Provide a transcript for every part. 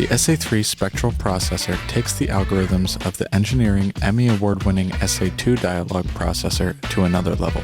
The SA-3 Spectral Processor takes the algorithms of the Engineering Emmy Award-winning SA-2 Dialog Processor to another level.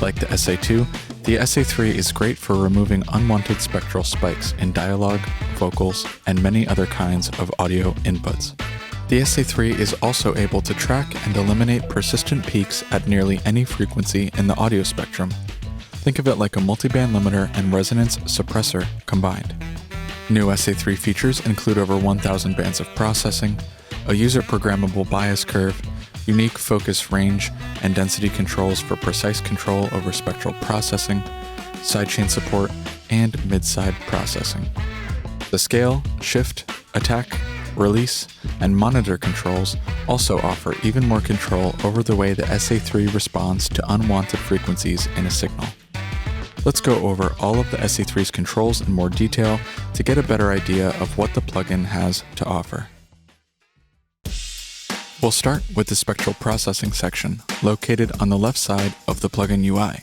Like the SA-2, the SA-3 is great for removing unwanted spectral spikes in dialogue, vocals, and many other kinds of audio inputs. The SA-3 is also able to track and eliminate persistent peaks at nearly any frequency in the audio spectrum. Think of it like a multiband limiter and resonance suppressor combined. New SA-3 features include over 1,000 bands of processing, a user-programmable bias curve, unique focus range and density controls for precise control over spectral processing, sidechain support, and mid-side processing. The scale, shift, attack, release, and monitor controls also offer even more control over the way the SA-3 responds to unwanted frequencies in a signal. Let's go over all of the SA-3's controls in more detail to get a better idea of what the plugin has to offer. We'll start with the Spectral Processing section located on the left side of the plugin UI,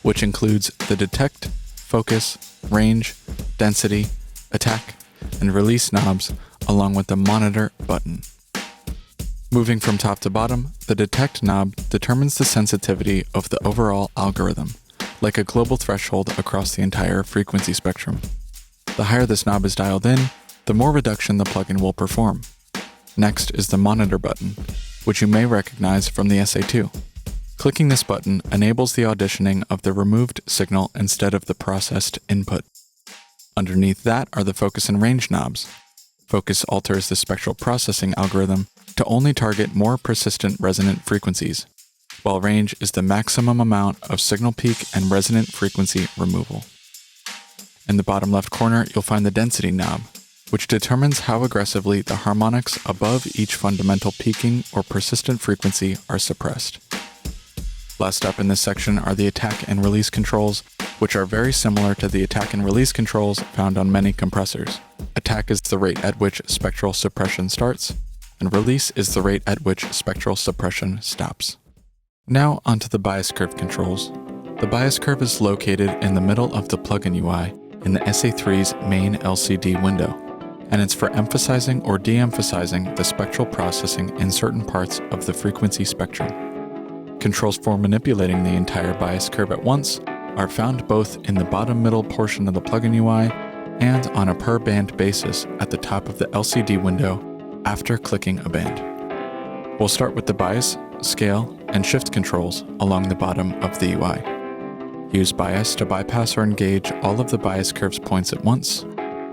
which includes the detect, focus, range, density, attack, and release knobs along with the monitor button. Moving from top to bottom, the detect knob determines the sensitivity of the overall algorithm, like a global threshold across the entire frequency spectrum. The higher this knob is dialed in, the more reduction the plugin will perform. Next is the monitor button, which you may recognize from the SA-2. Clicking this button enables the auditioning of the removed signal instead of the processed input. Underneath that are the focus and range knobs. Focus alters the spectral processing algorithm to only target more persistent resonant frequencies, while range is the maximum amount of signal peak and resonant frequency removal. In the bottom left corner, you'll find the density knob, which determines how aggressively the harmonics above each fundamental peaking or persistent frequency are suppressed. Last up in this section are the attack and release controls, which are very similar to the attack and release controls found on many compressors. Attack is the rate at which spectral suppression starts, and release is the rate at which spectral suppression stops. Now onto the bias curve controls. The bias curve is located in the middle of the plugin UI in the SA-3's main LCD window, and it's for emphasizing or de-emphasizing the spectral processing in certain parts of the frequency spectrum. Controls for manipulating the entire bias curve at once are found both in the bottom middle portion of the plugin UI and on a per band basis at the top of the LCD window after clicking a band. We'll start with the bias, scale, and shift controls along the bottom of the UI. Use bias to bypass or engage all of the bias curve's points at once.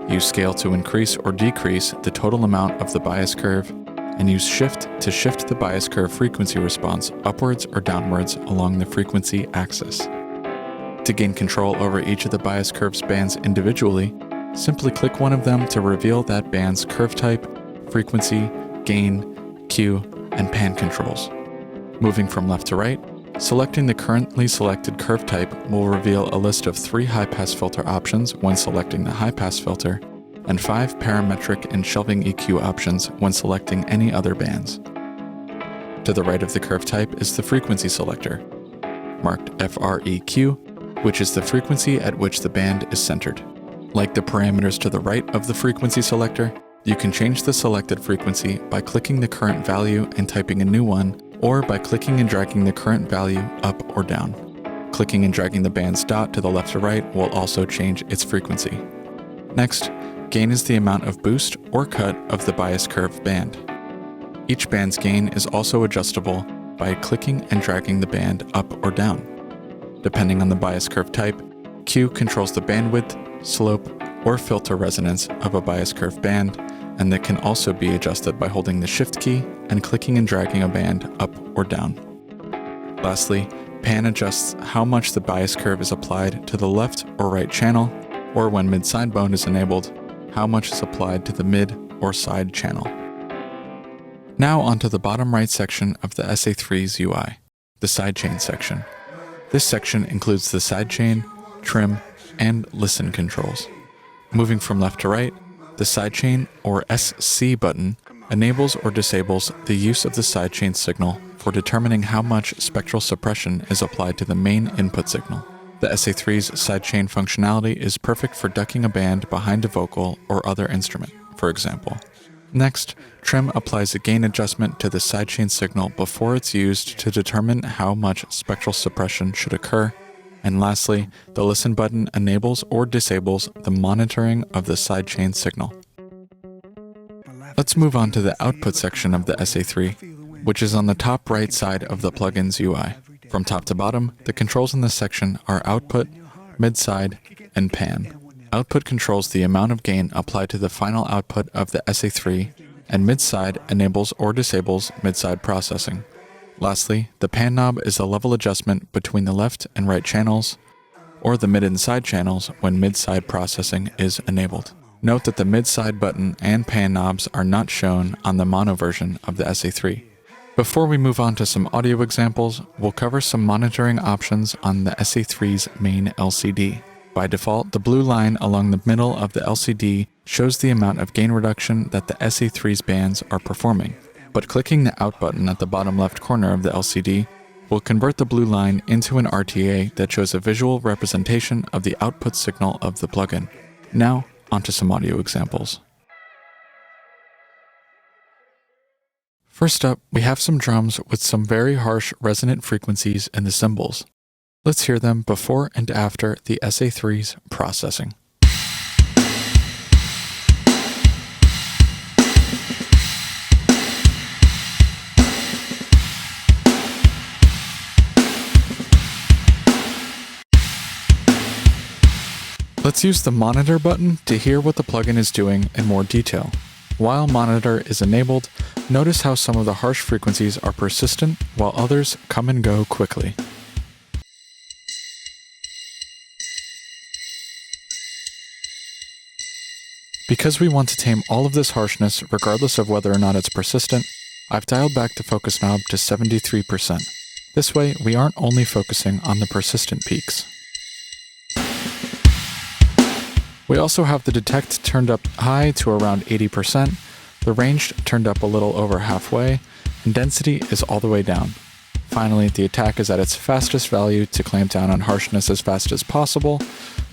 Use scale to increase or decrease the total amount of the bias curve, and use shift to shift the bias curve frequency response upwards or downwards along the frequency axis. To gain control over each of the bias curve's bands individually, simply click one of them to reveal that band's curve type, frequency, gain, Q, and pan controls. Moving from left to right, selecting the currently selected curve type will reveal a list of 3 high-pass filter options when selecting the high-pass filter, and 5 parametric and shelving EQ options when selecting any other bands. To the right of the curve type is the frequency selector, marked FREQ, which is the frequency at which the band is centered. Like the parameters to the right of the frequency selector, you can change the selected frequency by clicking the current value and typing a new one, or by clicking and dragging the current value up or down. Clicking and dragging the band's dot to the left or right will also change its frequency. Next, gain is the amount of boost or cut of the bias curve band. Each band's gain is also adjustable by clicking and dragging the band up or down. Depending on the bias curve type, Q controls the bandwidth, slope, or filter resonance of a bias curve band, and that can also be adjusted by holding the Shift key and clicking and dragging a band up or down. Lastly, pan adjusts how much the bias curve is applied to the left or right channel, or when mid-sidebone is enabled, how much is applied to the mid or side channel. Now onto the bottom right section of the SA-3's UI, the sidechain section. This section includes the sidechain, trim, and listen controls. Moving from left to right, the sidechain or SC button enables or disables the use of the sidechain signal for determining how much spectral suppression is applied to the main input signal. The SA-3's sidechain functionality is perfect for ducking a band behind a vocal or other instrument, for example. Next, trim applies a gain adjustment to the sidechain signal before it's used to determine how much spectral suppression should occur. And lastly, the listen button enables or disables the monitoring of the sidechain signal. Let's move on to the output section of the SA-3, which is on the top right side of the plugin's UI. From top to bottom, the controls in this section are output, mid-side, and pan. Output controls the amount of gain applied to the final output of the SA-3, and mid-side enables or disables mid-side processing. Lastly, the pan knob is a level adjustment between the left and right channels, or the mid and side channels when mid-side processing is enabled. Note that the mid-side button and pan knobs are not shown on the mono version of the SA-3. Before we move on to some audio examples, we'll cover some monitoring options on the SA-3's main LCD. By default, the blue line along the middle of the LCD shows the amount of gain reduction that the SA-3's bands are performing, but clicking the Out button at the bottom left corner of the LCD will convert the blue line into an RTA that shows a visual representation of the output signal of the plugin. Now, onto some audio examples. First up, we have some drums with some very harsh resonant frequencies in the cymbals. Let's hear them before and after the SA-3's processing. Let's use the monitor button to hear what the plugin is doing in more detail. While monitor is enabled, notice how some of the harsh frequencies are persistent while others come and go quickly. Because we want to tame all of this harshness regardless of whether or not it's persistent, I've dialed back the focus knob to 73%. This way, we aren't only focusing on the persistent peaks. We also have the detect turned up high to around 80%, the range turned up a little over halfway, and density is all the way down. Finally, the attack is at its fastest value to clamp down on harshness as fast as possible.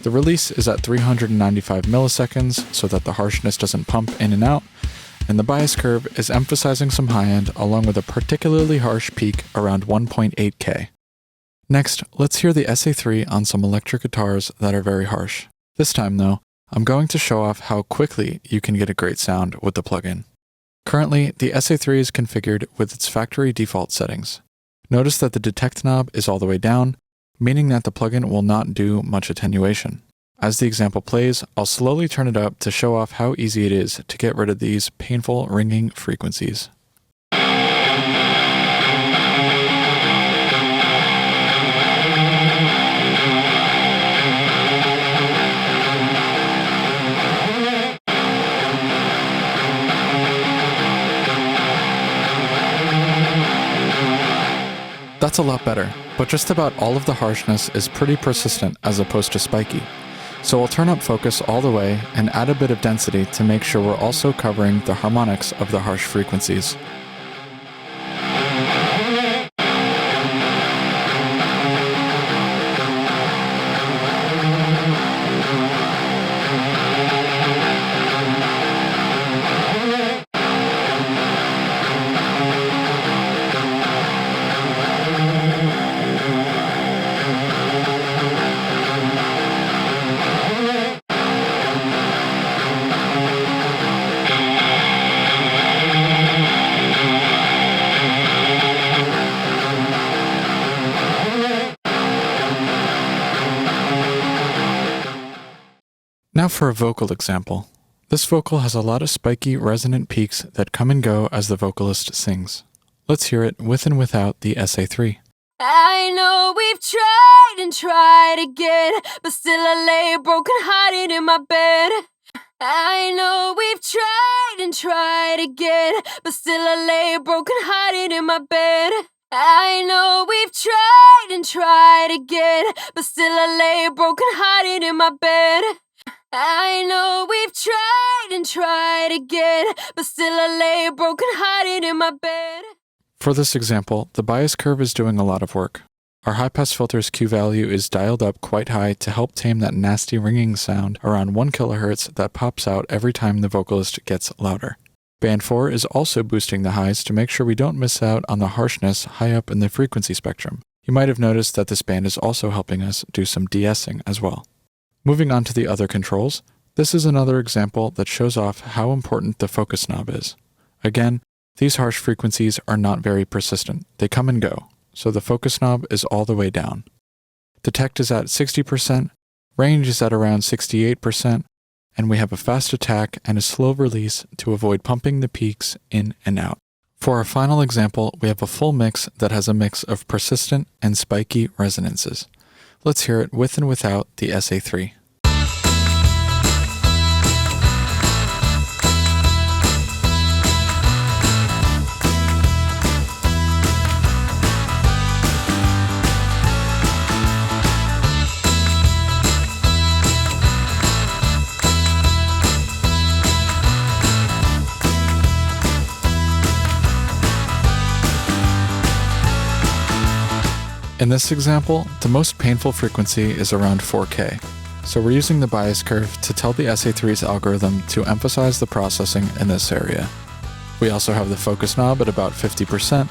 The release is at 395 milliseconds so that the harshness doesn't pump in and out, and the bias curve is emphasizing some high end along with a particularly harsh peak around 1.8K. Next, let's hear the SA-3 on some electric guitars that are very harsh. This time though, I'm going to show off how quickly you can get a great sound with the plugin. Currently, the SA-3 is configured with its factory default settings. Notice that the detect knob is all the way down, meaning that the plugin will not do much attenuation. As the example plays, I'll slowly turn it up to show off how easy it is to get rid of these painful ringing frequencies. That's a lot better, but just about all of the harshness is pretty persistent as opposed to spiky. So I'll turn up focus all the way and add a bit of density to make sure we're also covering the harmonics of the harsh frequencies. Now for a vocal example. This vocal has a lot of spiky, resonant peaks that come and go as the vocalist sings. Let's hear it with and without the SA-3. I know we've tried and tried again, but still I lay broken hearted in my bed. I know we've tried and tried again, but still I lay broken hearted in my bed. I know we've tried and tried again, but still I lay broken hearted in my bed. I know we've tried and tried again, but still I lay broken hearted in my bed. For this example, the bias curve is doing a lot of work. Our high-pass filter's Q value is dialed up quite high to help tame that nasty ringing sound around 1 kHz that pops out every time the vocalist gets louder. Band 4 is also boosting the highs to make sure we don't miss out on the harshness high up in the frequency spectrum. You might have noticed that this band is also helping us do some de-essing as well. Moving on to the other controls, this is another example that shows off how important the focus knob is. Again, these harsh frequencies are not very persistent. They come and go, so the focus knob is all the way down. Detect is at 60%, range is at around 68%, and we have a fast attack and a slow release to avoid pumping the peaks in and out. For our final example, we have a full mix that has a mix of persistent and spiky resonances. Let's hear it with and without the SA-3. In this example, the most painful frequency is around 4K, so we're using the bias curve to tell the SA-3's algorithm to emphasize the processing in this area. We also have the focus knob at about 50%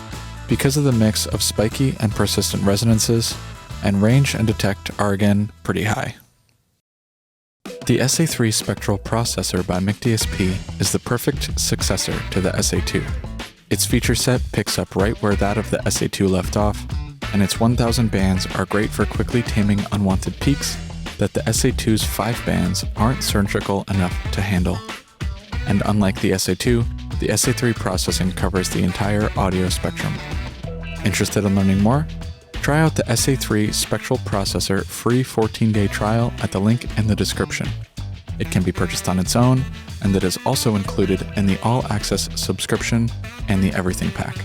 because of the mix of spiky and persistent resonances, and range and detect are again pretty high. The SA-3 Spectral Processor by McDSP is the perfect successor to the SA-2. Its feature set picks up right where that of the SA-2 left off, and its 1000 bands are great for quickly taming unwanted peaks that the SA-2's 5 bands aren't surgical enough to handle. And unlike the SA-2, the SA-3 processing covers the entire audio spectrum. Interested in learning more? Try out the SA-3 Spectral Processor free 14-day trial at the link in the description. It can be purchased on its own, and it is also included in the all-access subscription and the Everything Pack.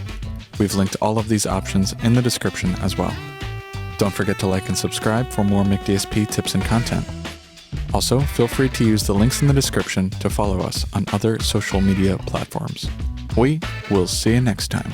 We've linked all of these options in the description as well. Don't forget to like and subscribe for more McDSP tips and content. Also, feel free to use the links in the description to follow us on other social media platforms. We will see you next time.